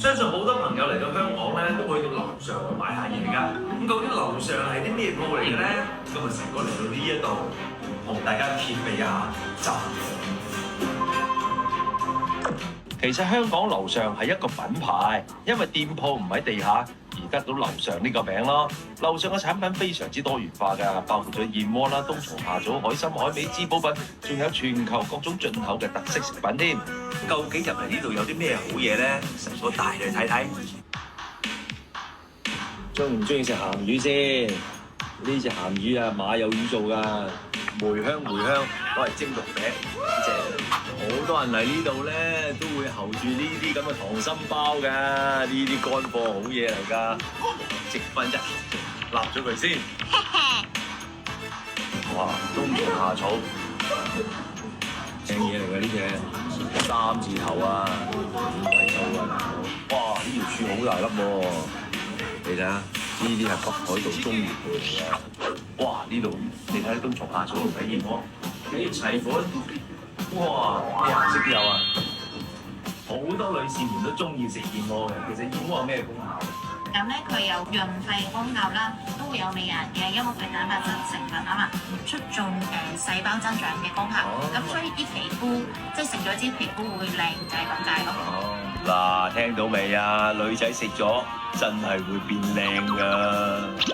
相信好多朋友嚟到香港咧，都會到樓上度買下嘢㗎。咁究竟樓上係啲咩鋪嚟嘅咧？今日成哥嚟到呢一度，同大家揭秘一下就。其實香港樓上係一個品牌，因為店鋪唔喺地下，而得到樓上呢個名咯。樓上嘅產品非常之多元化㗎，包括咗燕窩啦、冬蟲夏草、海參、海味、滋補品，仲有全球各種進口嘅特色食品添。究竟入嚟呢度有啲咩好嘢咧？成哥帶你去睇睇。中唔中意食鹹魚先？呢隻鹹魚啊，馬有魚做㗎，梅香攞嚟蒸肉餅，正。好多人嚟呢度咧，都會候住呢啲咁嘅溏心包㗎，呢啲乾貨好嘢嚟㗎。積分一，立咗佢先。哇，冬蟲夏草，正嘢嚟㗎呢隻，3字頭啊，5位數啊！哇，呢條柱好大粒喎，你睇下，呢啲係北海道中原嚟㗎。哇，呢度你睇冬蟲夏草同埋燕窩，幾齊款。哇，咩顏色都有啊！好多女士們都中意食燕窩嘅。其實燕窩有咩功效？咁咧佢有潤肺功效啦，都會有美顏嘅，因為佢蛋白質成分啊嘛，促進細胞增長嘅功效。咁所以啲皮膚即係食咗支皮膚會靚仔咁解咯。嗱，聽到未啊？女仔食咗真係會變靚㗎。